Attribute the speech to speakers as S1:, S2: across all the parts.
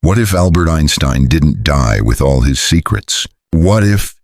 S1: What if Albert Einstein didn't die with all his secrets? What if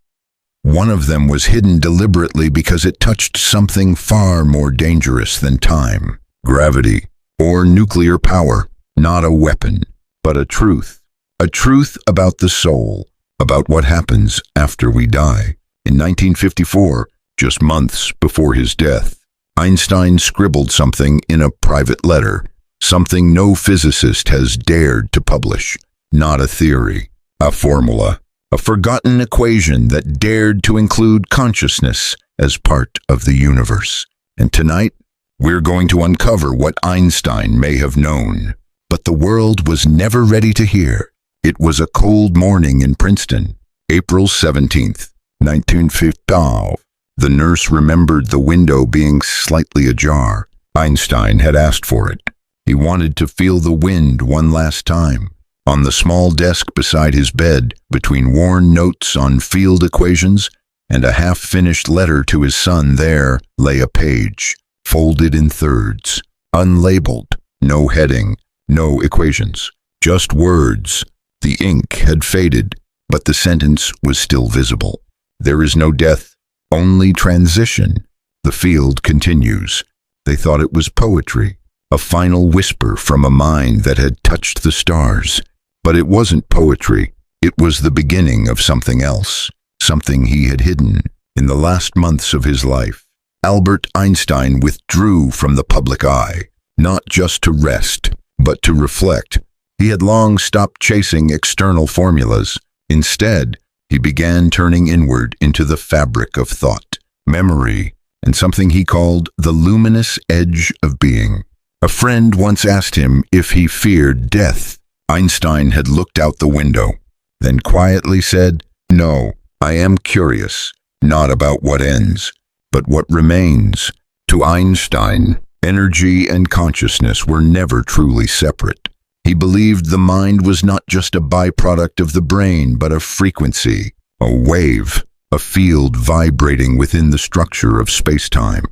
S1: one of them was hidden deliberately because it touched something far more dangerous than time, gravity, or nuclear power? Not a weapon, but a truth. A truth about the soul, about what happens after we die. In 1954, just months before his death, Einstein scribbled something in a private letter, something no physicist has dared to publish. Not a theory, a formula, a forgotten equation that dared to include consciousness as part of the universe. And tonight, we're going to uncover what Einstein may have known, but the world was never ready to hear. It was a cold morning in Princeton, April 17th, 1955. The nurse remembered the window being slightly ajar. Einstein had asked for it. He wanted to feel the wind one last time. On the small desk beside his bed, between worn notes on field equations and a half-finished letter to his son, there lay a page, folded in thirds, unlabeled, no heading, no equations, just words. The ink had faded, but the sentence was still visible. There is no death, only transition. The field continues. They thought it was poetry, a final whisper from a mind that had touched the stars. But it wasn't poetry. It was the beginning of something else, something he had hidden in the last months of his life. Albert Einstein withdrew from the public eye, not just to rest, but to reflect. He had long stopped chasing external formulas. Instead, he began turning inward into the fabric of thought, memory, and something he called the luminous edge of being. A friend once asked him if he feared death. Einstein had looked out the window, then quietly said, "No, I am curious, not about what ends, but what remains." To Einstein, energy and consciousness were never truly separate. He believed the mind was not just a byproduct of the brain, but a frequency, a wave, a field vibrating within the structure of space-time.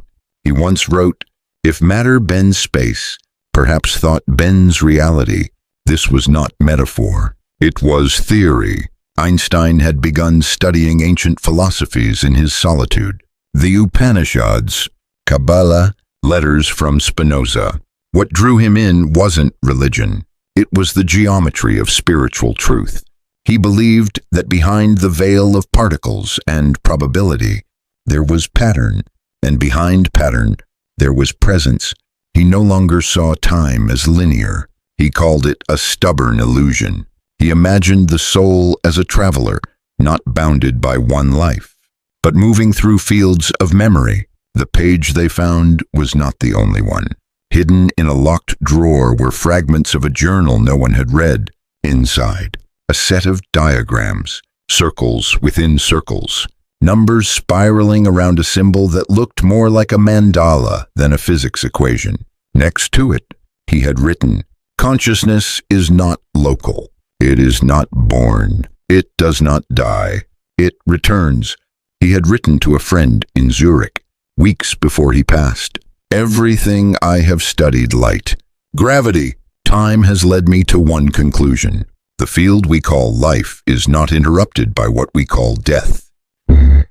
S1: He once wrote, "If matter bends space, perhaps thought bends reality." This was not metaphor. It was theory. Einstein had begun studying ancient philosophies in his solitude. The Upanishads, Kabbalah, letters from Spinoza. What drew him in wasn't religion. It was the geometry of spiritual truth. He believed that behind the veil of particles and probability, there was pattern, and behind pattern, there was presence. He no longer saw time as linear. He called it a stubborn illusion. He imagined the soul as a traveler, not bounded by one life, but moving through fields of memory. The page they found was not the only one. Hidden in a locked drawer were fragments of a journal no one had read. Inside, a set of diagrams, circles within circles, numbers spiraling around a symbol that looked more like a mandala than a physics equation. Next to it, he had written, "Consciousness is not local. It is not born. It does not die. It returns." He had written to a friend in Zurich, weeks before he passed. "Everything I have studied, light, gravity, time has led me to one conclusion. The field we call life is not interrupted by what we call death,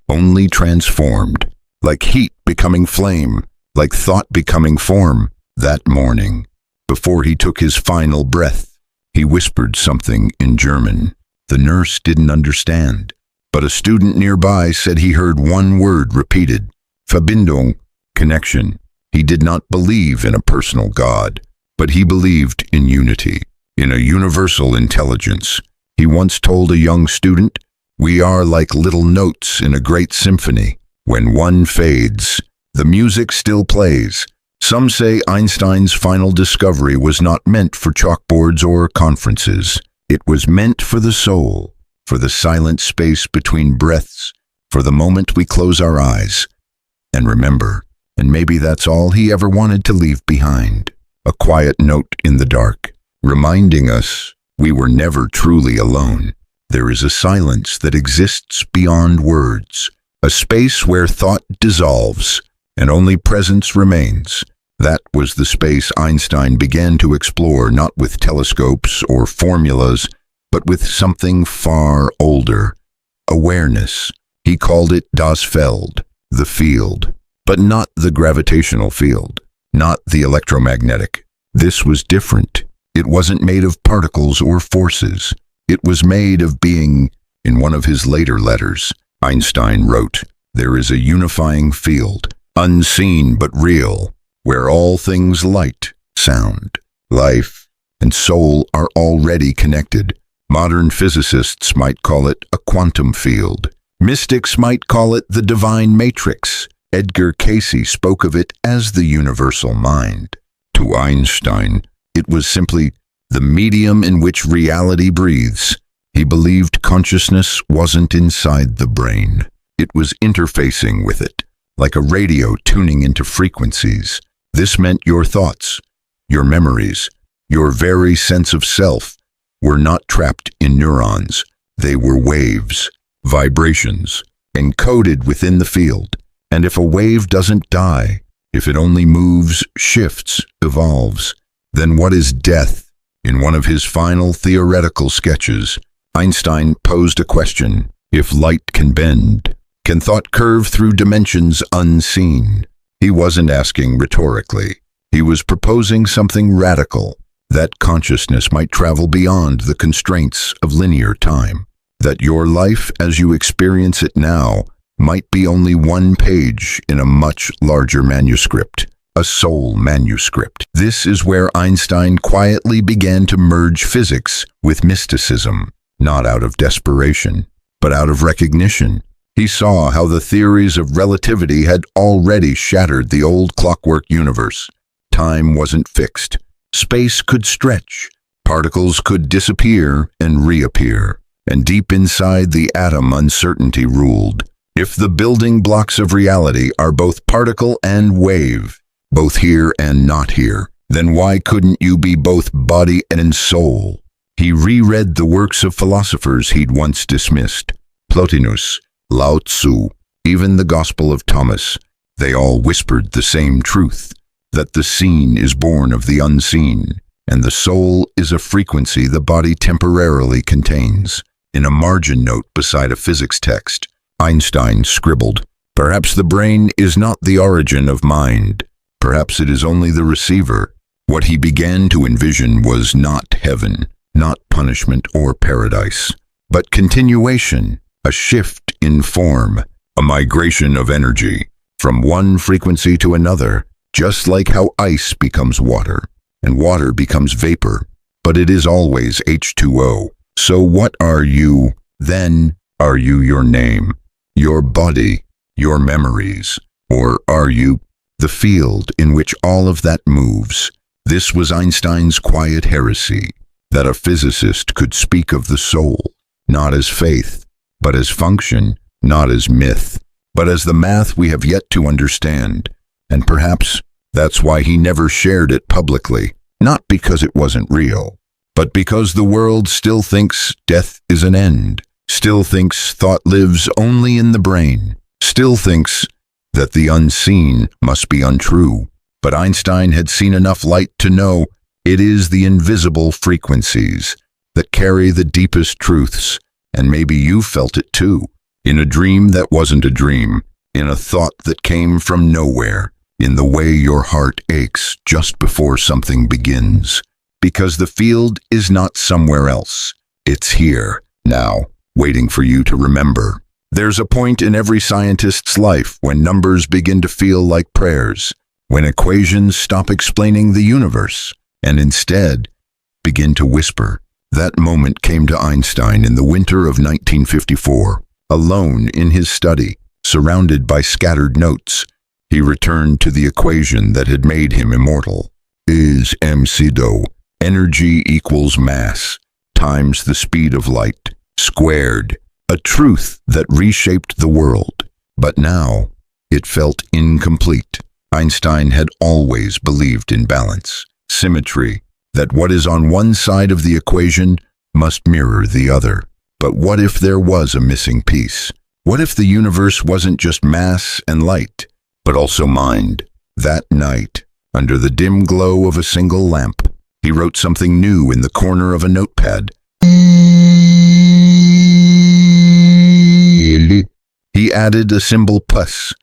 S1: only transformed, like heat becoming flame, like thought becoming form." That morning, before he took his final breath, he whispered something in German. The nurse didn't understand, but a student nearby said he heard one word repeated, Verbindung, connection. He did not believe in a personal God, but he believed in unity, in a universal intelligence. He once told a young student, "We are like little notes in a great symphony. When one fades, the music still plays." Some say Einstein's final discovery was not meant for chalkboards or conferences. It was meant for the soul, for the silent space between breaths, for the moment we close our eyes and remember. And maybe that's all he ever wanted to leave behind. A quiet note in the dark, reminding us we were never truly alone. There is a silence that exists beyond words, a space where thought dissolves and only presence remains. That was the space Einstein began to explore, not with telescopes or formulas, but with something far older: awareness. He called it das Feld, the field, but not the gravitational field, not the electromagnetic. This was different. It wasn't made of particles or forces. It was made of being. In one of his later letters, Einstein wrote, "There is a unifying field, unseen but real, where all things light, sound, life, and soul are already connected." Modern physicists might call it a quantum field. Mystics might call it the divine matrix. Edgar Cayce spoke of it as the universal mind. To Einstein, it was simply the medium in which reality breathes. He believed consciousness wasn't inside the brain. It was interfacing with it, like a radio tuning into frequencies. This meant your thoughts, your memories, your very sense of self were not trapped in neurons. They were waves, vibrations, encoded within the field. And if a wave doesn't die, if it only moves, shifts, evolves, then what is death? In one of his final theoretical sketches, Einstein posed a question: if light can bend, can thought curve through dimensions unseen? He wasn't asking rhetorically. He was proposing something radical, that consciousness might travel beyond the constraints of linear time, that your life as you experience it now might be only one page in a much larger manuscript, a soul manuscript. This is where Einstein quietly began to merge physics with mysticism, not out of desperation, but out of recognition. He saw how the theories of relativity had already shattered the old clockwork universe. Time wasn't fixed. Space could stretch. Particles could disappear and reappear. And deep inside the atom, uncertainty ruled. If the building blocks of reality are both particle and wave, both here and not here, then why couldn't you be both body and soul? He reread the works of philosophers he'd once dismissed: Plotinus, Lao Tzu, even the Gospel of Thomas. They all whispered the same truth, that the seen is born of the unseen, and the soul is a frequency the body temporarily contains. In a margin note beside a physics text, Einstein scribbled, "Perhaps the brain is not the origin of mind. Perhaps it is only the receiver." What he began to envision was not heaven, not punishment or paradise, but continuation, a shift in form, a migration of energy from one frequency to another, just like how ice becomes water and water becomes vapor, but it is always H2O. So what are you, then? Are you your name, your body, your memories, or are you the field in which all of that moves? This was Einstein's quiet heresy, that a physicist could speak of the soul, not as faith, but as function, not as myth, but as the math we have yet to understand. And perhaps that's why he never shared it publicly, not because it wasn't real, but because the world still thinks death is an end, still thinks thought lives only in the brain, still thinks that the unseen must be untrue. But Einstein had seen enough light to know it is the invisible frequencies that carry the deepest truths, and maybe you felt it too, in a dream that wasn't a dream, in a thought that came from nowhere, in the way your heart aches just before something begins. Because the field is not somewhere else. It's here, now, waiting for you to remember. There's a point in every scientist's life when numbers begin to feel like prayers, when equations stop explaining the universe, and instead begin to whisper. That moment came to Einstein in the winter of 1954. Alone in his study, surrounded by scattered notes, he returned to the equation that had made him immortal. Is mc-do, energy equals mass, times the speed of light, squared, a truth that reshaped the world. But now, it felt incomplete. Einstein had always believed in balance, symmetry, that what is on one side of the equation must mirror the other. But what if there was a missing piece? What if the universe wasn't just mass and light, but also mind? That night, Under the dim glow of a single lamp, he wrote something new in the corner of a notepad. He added a symbol plus,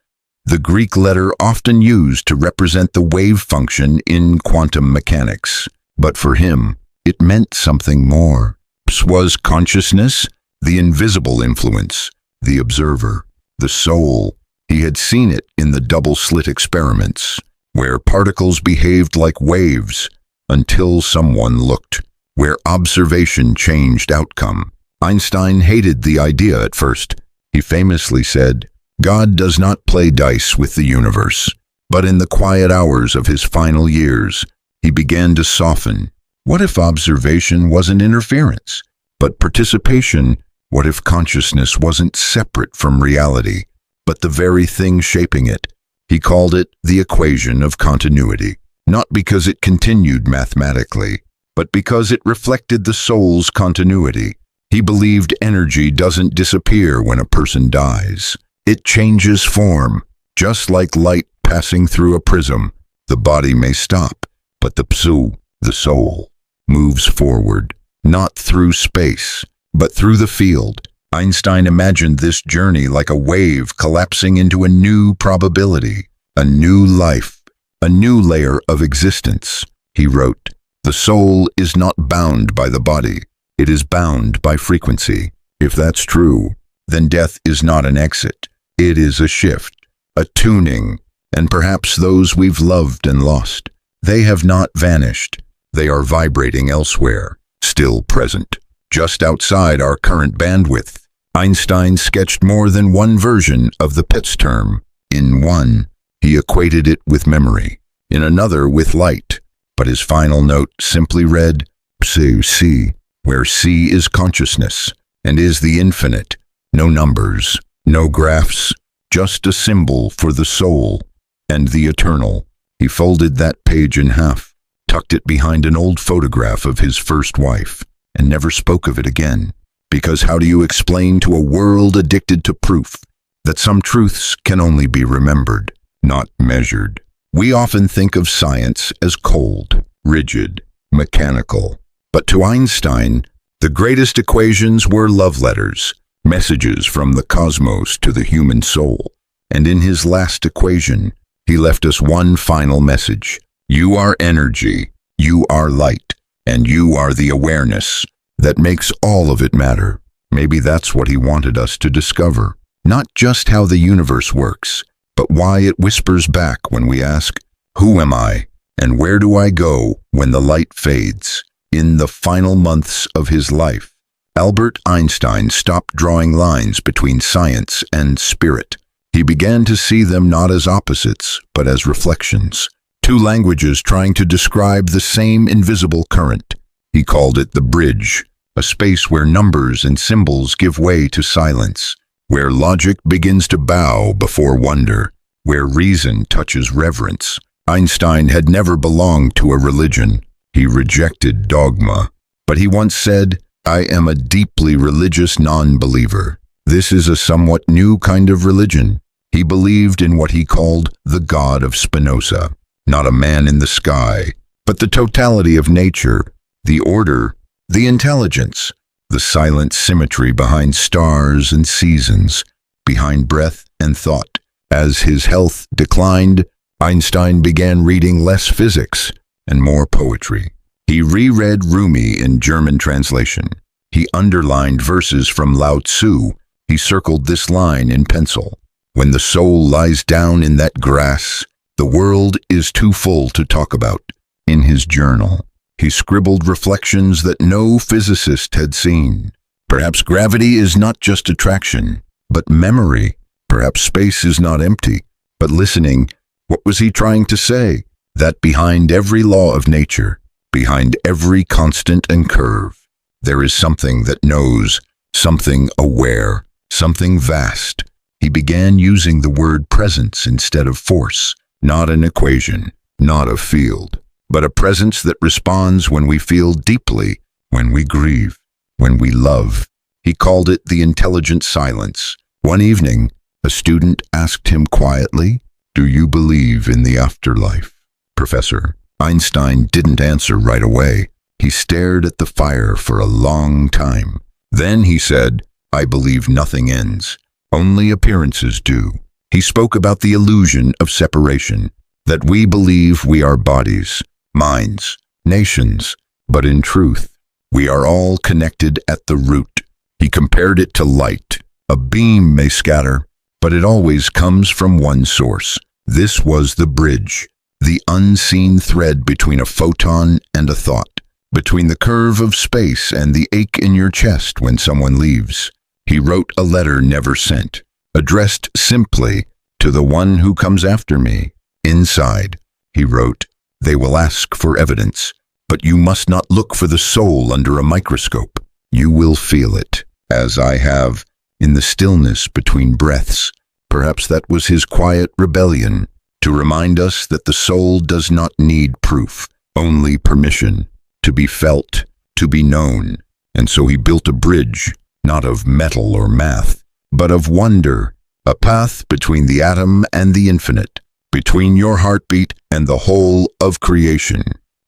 S1: the Greek letter often used to represent the wave function in quantum mechanics. But for him, it meant something more. Ps was consciousness, the invisible influence, the observer, the soul. He had seen it in the double-slit experiments, where particles behaved like waves until someone looked, where observation changed outcome. Einstein hated the idea at first. He famously said, "God does not play dice with the universe." But in the quiet hours of his final years, he began to soften. What if observation wasn't interference, but participation? What if consciousness wasn't separate from reality, but the very thing shaping it? He called it the equation of continuity, not because it continued mathematically, but because it reflected the soul's continuity. He believed energy doesn't disappear when a person dies. It changes form, just like light passing through a prism. The body may stop, but the psu, the soul, moves forward, not through space, but through the field. Einstein imagined this journey like a wave collapsing into a new probability, a new life, a new layer of existence. He wrote, "The soul is not bound by the body. It is bound by frequency." If that's true, then death is not an exit. It is a shift, a tuning, and perhaps those we've loved and lost. They have not vanished. They are vibrating elsewhere, still present, just outside our current bandwidth. Einstein sketched more than one version of the Pitts term. In one, he equated it with memory. In another, with light. But his final note simply read, "Psi, where C is consciousness and is the infinite. No numbers, no graphs, just a symbol for the soul and the eternal." He folded that page in half, tucked it behind an old photograph of his first wife, and never spoke of it again. Because how do you explain to a world addicted to proof that some truths can only be remembered, not measured? We often think of science as cold, rigid, mechanical. But to Einstein, the greatest equations were love letters, messages from the cosmos to the human soul. And in his last equation, he left us one final message. You are energy, you are light, and you are the awareness that makes all of it matter. Maybe that's what he wanted us to discover. Not just how the universe works, but why it whispers back when we ask, "Who am I? And where do I go when the light fades?" In the final months of his life, Albert Einstein stopped drawing lines between science and spirit. He began to see them not as opposites, but as reflections. Two languages trying to describe the same invisible current. He called it the bridge, a space where numbers and symbols give way to silence, where logic begins to bow before wonder, where reason touches reverence. Einstein had never belonged to a religion. He rejected dogma. But he once said, "I am a deeply religious non-believer." This is a somewhat new kind of religion. He believed in what he called the God of Spinoza, not a man in the sky, but the totality of nature, the order, the intelligence, the silent symmetry behind stars and seasons, behind breath and thought. As his health declined, Einstein began reading less physics and more poetry. He reread Rumi in German translation. He underlined verses from Lao Tzu. He circled this line in pencil. "When the soul lies down in that grass, the world is too full to talk about." In his journal, he scribbled reflections that no physicist had seen. Perhaps gravity is not just attraction, but memory. Perhaps space is not empty, but listening. What was he trying to say? That behind every law of nature, behind every constant and curve, there is something that knows, something aware, something vast. He began using the word presence instead of force, not an equation, not a field, but a presence that responds when we feel deeply, when we grieve, when we love. He called it the intelligent silence. One evening, a student asked him quietly, "Do you believe in the afterlife?" Professor. Einstein didn't answer right away. He stared at the fire for a long time. Then he said, "I believe nothing ends. Only appearances do." He spoke about the illusion of separation, that we believe we are bodies, minds, nations, but in truth, we are all connected at the root. He compared it to light. A beam may scatter, but it always comes from one source. This was the bridge, the unseen thread between a photon and a thought, between the curve of space and the ache in your chest when someone leaves. He wrote a letter never sent, addressed simply to the one who comes after me. Inside, he wrote, "They will ask for evidence, but you must not look for the soul under a microscope. You will feel it, as I have, in the stillness between breaths." Perhaps that was his quiet rebellion, to remind us that the soul does not need proof, only permission, to be felt, to be known. And so he built a bridge, not of metal or math, but of wonder, a path between the atom and the infinite, between your heartbeat and the whole of creation.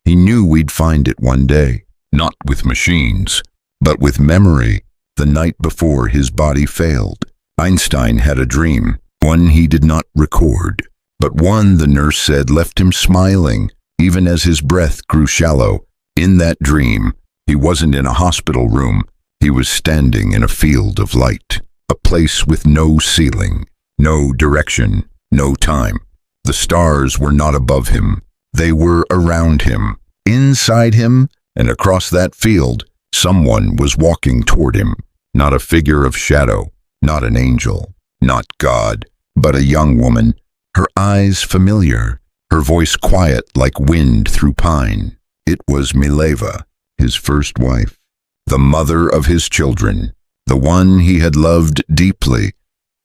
S1: He knew we'd find it one day, not with machines, but with memory, the night before his body failed. Einstein had a dream, one he did not record, but one, the nurse said, left him smiling, even as his breath grew shallow. In that dream, he wasn't in a hospital room. He was standing in a field of light, a place with no ceiling, no direction, no time. The stars were not above him. They were around him, inside him, and across that field, someone was walking toward him. Not a figure of shadow, not an angel, not God, but a young woman, her eyes familiar, her voice quiet like wind through pine. It was Mileva, his first wife, the mother of his children, the one he had loved deeply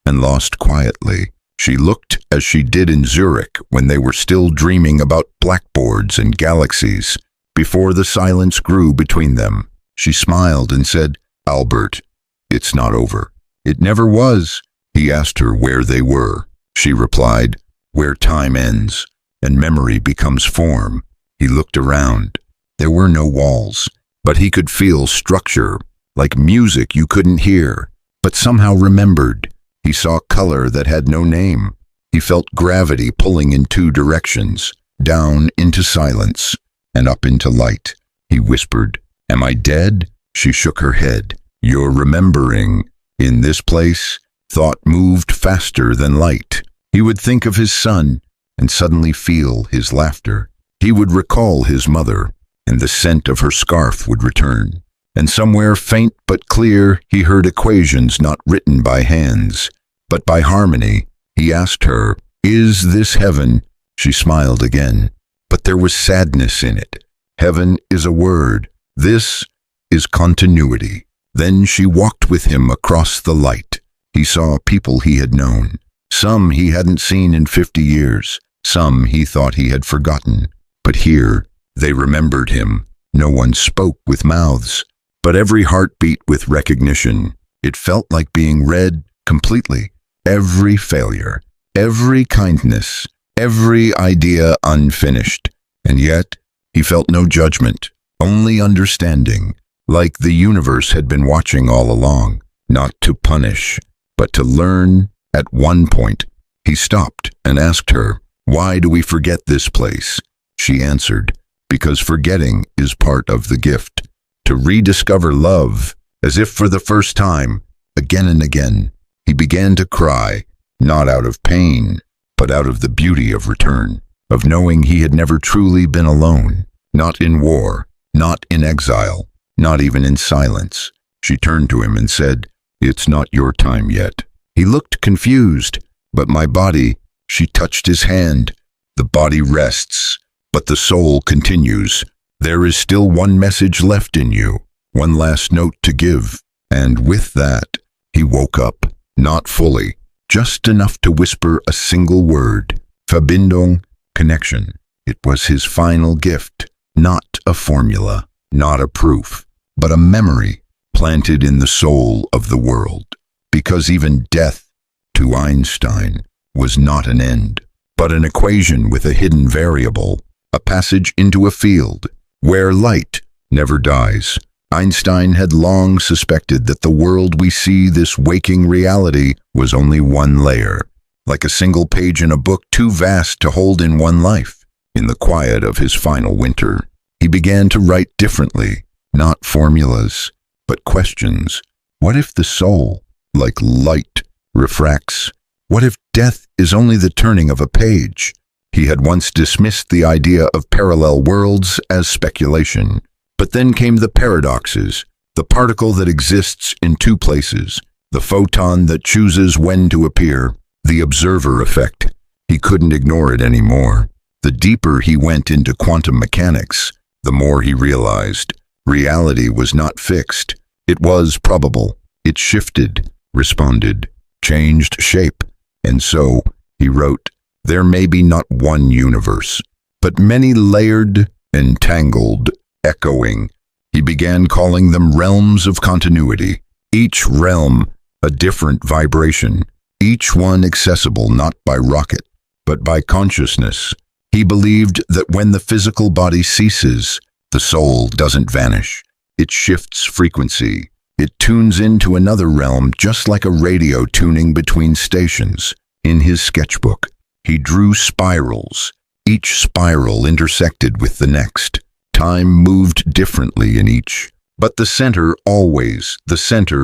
S1: and lost quietly. She looked as she did in Zurich when they were still dreaming about blackboards and galaxies. Before the silence grew between them, she smiled and said, "Albert, it's not over." "It never was." He asked her where they were. She replied, "Where time ends and memory becomes form." He looked around. There were no walls, but he could feel structure, like music you couldn't hear, but somehow remembered. He saw color that had no name. He felt gravity pulling in two directions, down into silence and up into light. He whispered, "Am I dead?" She shook her head. "You're remembering." In this place, thought moved faster than light. He would think of his son and suddenly feel his laughter. He would recall his mother, and the scent of her scarf would return. And somewhere faint but clear, he heard equations not written by hands, but by harmony. He asked her, "Is this heaven?" She smiled again, but there was sadness in it. Heaven is a word. This is continuity. Then she walked with him across the light. He saw people he had known. Some he hadn't seen in 50 years. Some he thought he had forgotten. But here, they remembered him. No one spoke with mouths, but every heart beat with recognition. It felt like being read completely. Every failure, every kindness, every idea unfinished. And yet, he felt no judgment, only understanding, like the universe had been watching all along, not to punish, but to learn. At one point, he stopped and asked her, "Why do we forget this place?" She answered, "Because forgetting is part of the gift. To rediscover love, as if for the first time, again and again." He began to cry, not out of pain, but out of the beauty of return, of knowing he had never truly been alone, not in war, not in exile, not even in silence. She turned to him and said, "It's not your time yet." He looked confused, "But my body," she touched his hand. "The body rests, but the soul continues. There is still one message left in you, one last note to give." And with that, he woke up, not fully, just enough to whisper a single word, Verbindung, connection. It was his final gift, not a formula, not a proof, but a memory planted in the soul of the world. Because even death, to Einstein, was not an end, but an equation with a hidden variable. a passage into a field where light never dies. Einstein had long suspected that the world we see, this waking reality, was only one layer, like a single page in a book too vast to hold in one life. In the quiet of his final winter, he began to write differently, not formulas, but questions. What if the soul, like light, refracts? What if death is only the turning of a page? He had once dismissed the idea of parallel worlds as speculation. But then came the paradoxes, the particle that exists in two places, the photon that chooses when to appear, the observer effect. He couldn't ignore it anymore. The deeper he went into quantum mechanics, the more he realized reality was not fixed. It was probable. It shifted, responded, changed shape. And so, he wrote, there may be not one universe, but many layered, entangled, echoing. He began calling them realms of continuity, each realm a different vibration, each one accessible not by rocket, but by consciousness. He believed that when the physical body ceases, the soul doesn't vanish. It shifts frequency. It tunes into another realm, just like a radio tuning between stations. In his sketchbook, he drew spirals. Each spiral intersected with the next. Time moved differently in each, but the center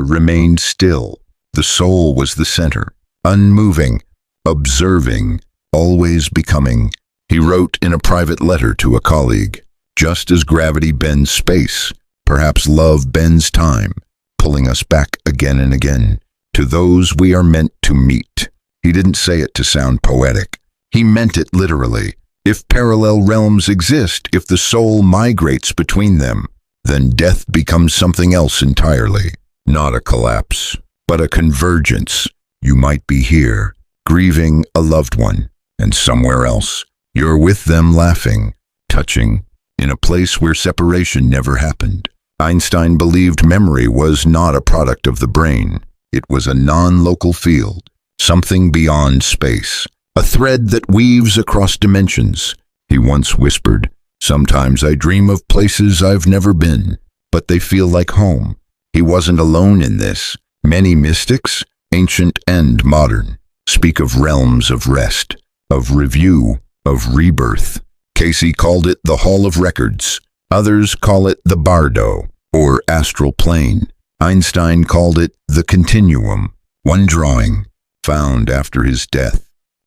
S1: remained still. The soul was the center, unmoving, observing, always becoming. He wrote in a private letter to a colleague, just as gravity bends space, perhaps love bends time, pulling us back again and again to those we are meant to meet. He didn't say it to sound poetic. He meant it literally. If parallel realms exist, if the soul migrates between them, then death becomes something else entirely. Not a collapse, but a convergence. You might be here, grieving a loved one, and somewhere else, you're with them laughing, touching, in a place where separation never happened. Einstein believed memory was not a product of the brain. It was a non-local field, something beyond space. A thread that weaves across dimensions. He once whispered, sometimes I dream of places I've never been, but they feel like home. He wasn't alone in this. Many mystics, ancient and modern, speak of realms of rest, of review, of rebirth. Casey called it the Hall of Records. Others call it the Bardo, or astral plane. Einstein called it the continuum. One drawing, found after his death,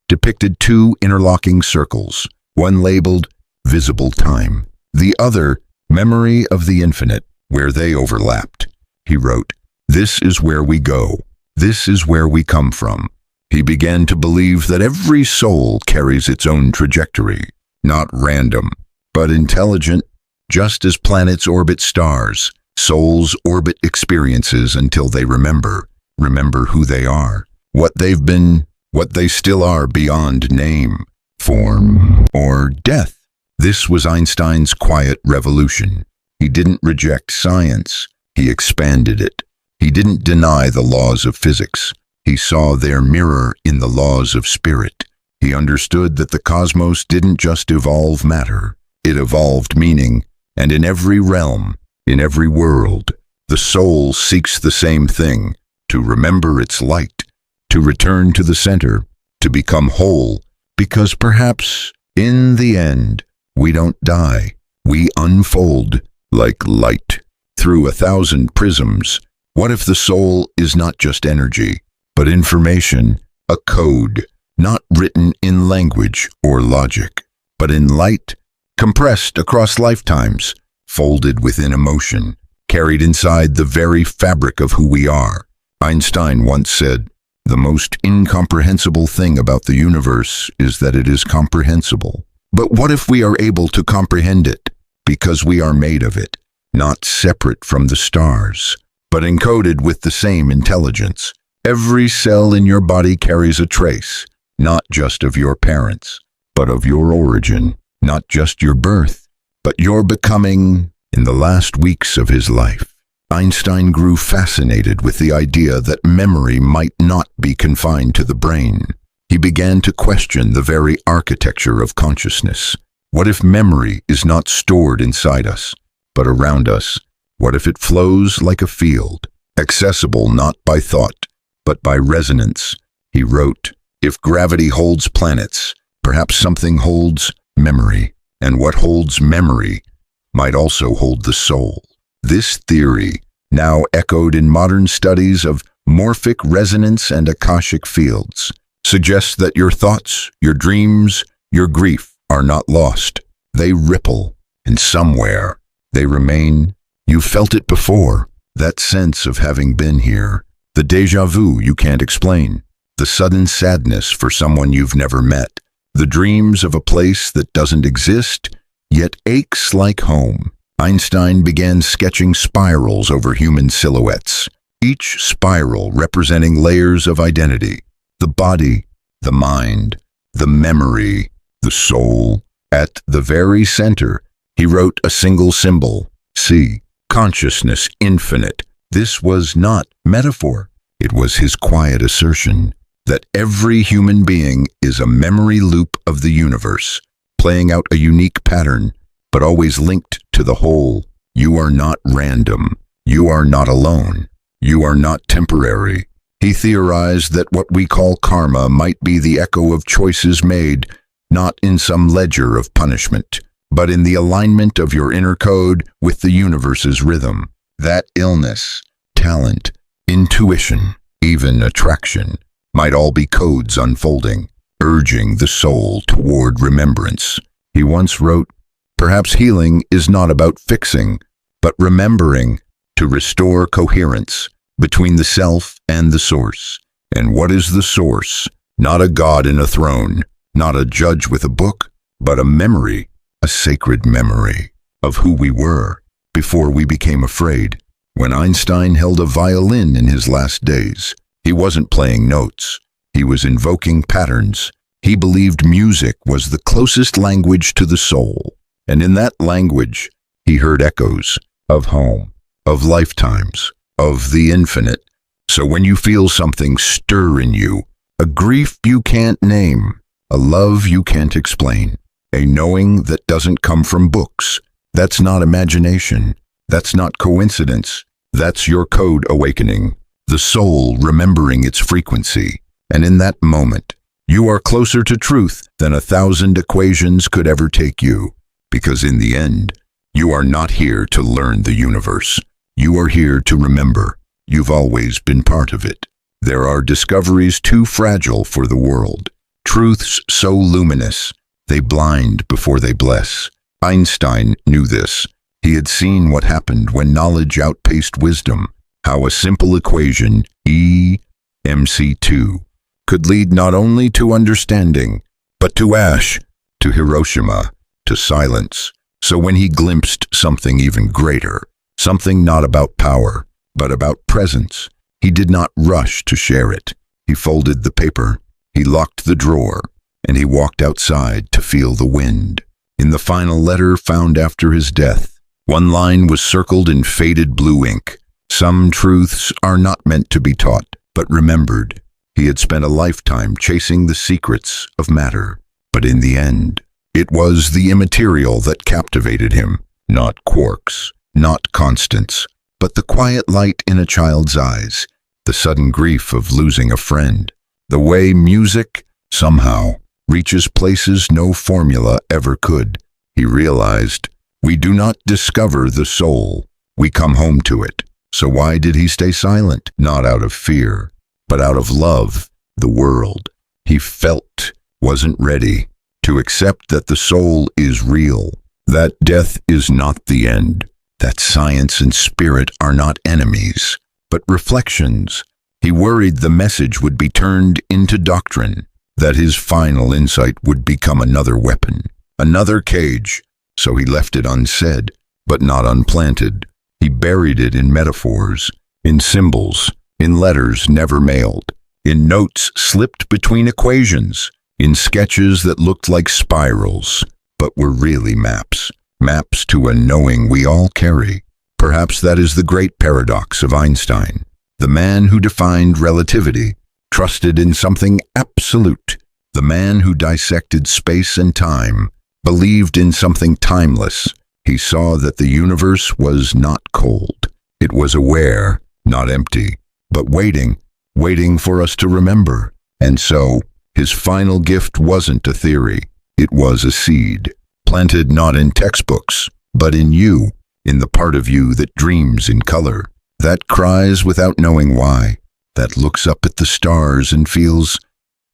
S1: depicted two interlocking circles, one labeled visible time, the other memory of the infinite, where they overlapped. He wrote, this is where we go. This is where we come from. He began to believe that every soul carries its own trajectory, not random, but intelligent. Just as planets orbit stars, souls orbit experiences until they remember who they are, what they've been, what they still are beyond name, form, or death. This was Einstein's quiet revolution. He didn't reject science. He expanded it. He didn't deny the laws of physics. He saw their mirror in the laws of spirit. He understood that the cosmos didn't just evolve matter. It evolved meaning, and in every realm, in every world, the soul seeks the same thing, to remember its light, to return to the center, to become whole, because perhaps, in the end, we don't die. We unfold like light through 1,000 prisms. What if the soul is not just energy, but information, a code, not written in language or logic, but in light, compressed across lifetimes, folded within emotion, carried inside the very fabric of who we are? Einstein once said, the most incomprehensible thing about the universe is that it is comprehensible. But what if we are able to comprehend it, because we are made of it, not separate from the stars, but encoded with the same intelligence? Every cell in your body carries a trace, not just of your parents, but of your origin, not just your birth, but your becoming. In the last weeks of his life, Einstein grew fascinated with the idea that memory might not be confined to the brain. He began to question the very architecture of consciousness. What if memory is not stored inside us, but around us? What if it flows like a field, accessible not by thought, but by resonance? He wrote, if gravity holds planets, perhaps something holds memory, and what holds memory might also hold the soul. This theory, now echoed in modern studies of morphic resonance and akashic fields, suggests that your thoughts, your dreams, your grief are not lost. They ripple, and somewhere they remain. You've felt it before, that sense of having been here, the déjà vu you can't explain, the sudden sadness for someone you've never met, the dreams of a place that doesn't exist, yet aches like home. Einstein began sketching spirals over human silhouettes, each spiral representing layers of identity, the body, the mind, the memory, the soul. At the very center, he wrote a single symbol, C, consciousness infinite. This was not metaphor. It was his quiet assertion that every human being is a memory loop of the universe, playing out a unique pattern, but always linked to the whole. You are not random. You are not alone. You are not temporary. He theorized that what we call karma might be the echo of choices made, not in some ledger of punishment, but in the alignment of your inner code with the universe's rhythm. That illness, talent, intuition, even attraction, might all be codes unfolding, urging the soul toward remembrance. He once wrote, perhaps healing is not about fixing, but remembering, to restore coherence between the self and the source. And what is the source? Not a god in a throne, not a judge with a book, but a memory, a sacred memory of who we were before we became afraid. When Einstein held a violin in his last days, he wasn't playing notes. He was invoking patterns. He believed music was the closest language to the soul. And in that language, he heard echoes of home, of lifetimes, of the infinite. So when you feel something stir in you, a grief you can't name, a love you can't explain, a knowing that doesn't come from books, that's not imagination, that's not coincidence, that's your code awakening, the soul remembering its frequency. And in that moment, you are closer to truth than 1,000 equations could ever take you. Because in the end, you are not here to learn the universe. You are here to remember. You've always been part of it. There are discoveries too fragile for the world, truths so luminous, they blind before they bless. Einstein knew this. He had seen what happened when knowledge outpaced wisdom, how a simple equation, E mc2, could lead not only to understanding, but to ash, to Hiroshima, to silence. So when he glimpsed something even greater, something not about power, but about presence, he did not rush to share it. He folded the paper, he locked the drawer, and he walked outside to feel the wind. In the final letter found after his death, one line was circled in faded blue ink. Some truths are not meant to be taught, but remembered. He had spent a lifetime chasing the secrets of matter, but in the end, it was the immaterial that captivated him, not quarks, not constants, but the quiet light in a child's eyes, the sudden grief of losing a friend, the way music, somehow, reaches places no formula ever could. He realized, we do not discover the soul, we come home to it. So why did he stay silent? Not out of fear, but out of love, the world. He felt, wasn't ready to accept that the soul is real, that death is not the end, that science and spirit are not enemies, but reflections. He worried the message would be turned into doctrine, that his final insight would become another weapon, another cage. So he left it unsaid, but not unplanted. He buried it in metaphors, in symbols, in letters never mailed, in notes slipped between equations, in sketches that looked like spirals, but were really maps, maps to a knowing we all carry. Perhaps that is the great paradox of Einstein. The man who defined relativity trusted in something absolute. The man who dissected space and time believed in something timeless. He saw that the universe was not cold. It was aware, not empty, but waiting for us to remember. And so, his final gift wasn't a theory. It was a seed, planted not in textbooks, but in you, in the part of you that dreams in color, that cries without knowing why, that looks up at the stars and feels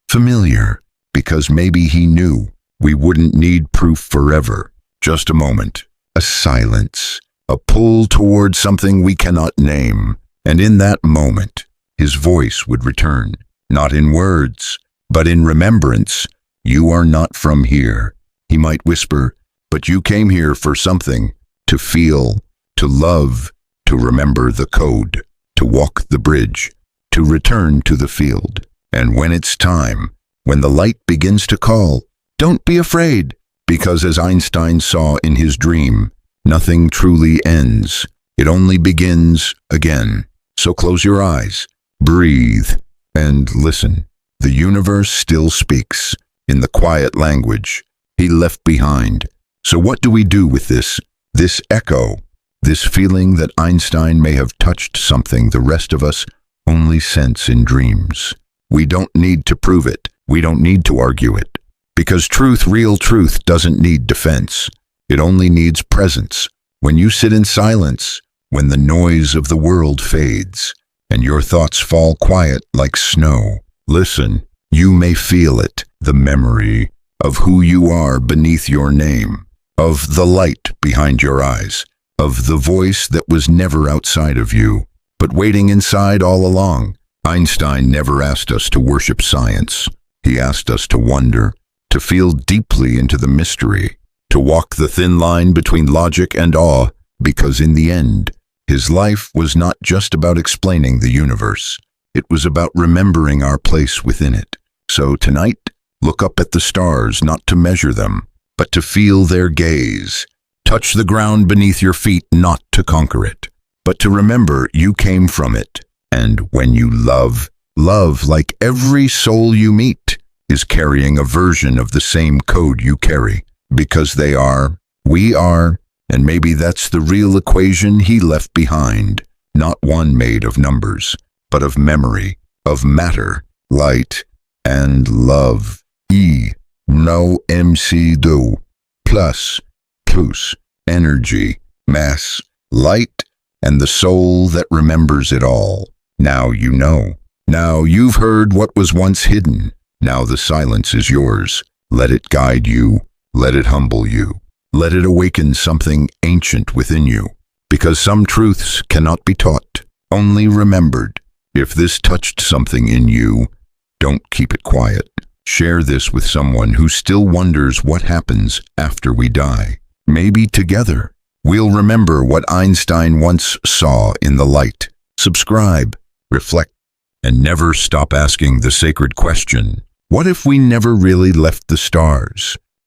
S1: familiar, because maybe he knew we wouldn't need proof forever. Just a moment, a silence, a pull toward something we cannot name, and in that moment, his voice would return, not in words, but in remembrance. You are not from here, he might whisper, but you came here for something, to feel, to love, to remember the code, to walk the bridge, to return to the field. And when it's time, when the light begins to call, don't be afraid, because as Einstein saw in his dream, nothing truly ends. It only begins again. So close your eyes, breathe, and listen. The universe still speaks in the quiet language he left behind. So what do we do with this echo, this feeling that Einstein may have touched something the rest of us only sense in dreams? We don't need to prove it. We don't need to argue it. Because truth, real truth, doesn't need defense. It only needs presence. When you sit in silence, when the noise of the world fades, and your thoughts fall quiet like snow, listen, you may feel it, the memory of who you are beneath your name, of the light behind your eyes, of the voice that was never outside of you, but waiting inside all along. Einstein never asked us to worship science. He asked us to wonder, to feel deeply into the mystery, to walk the thin line between logic and awe, because in the end, his life was not just about explaining the universe. It was about remembering our place within it. So tonight, look up at the stars, not to measure them, but to feel their gaze. Touch the ground beneath your feet, not to conquer it, but to remember you came from it. And when you love like every soul you meet is carrying a version of the same code you carry, because they are, we are, and maybe that's the real equation he left behind, not one made of numbers, but of memory, of matter, light, and love. No MC2, plus, energy, mass, light, and the soul that remembers it all. Now you know. Now you've heard what was once hidden. Now the silence is yours. Let it guide you. Let it humble you. Let it awaken something ancient within you. Because some truths cannot be taught, only remembered. If this touched something in you, don't keep it quiet. Share this with someone who still wonders what happens after we die. Maybe together, we'll remember what Einstein once saw in the light. Subscribe, reflect, and never stop asking the sacred question, what if we never really left the stars?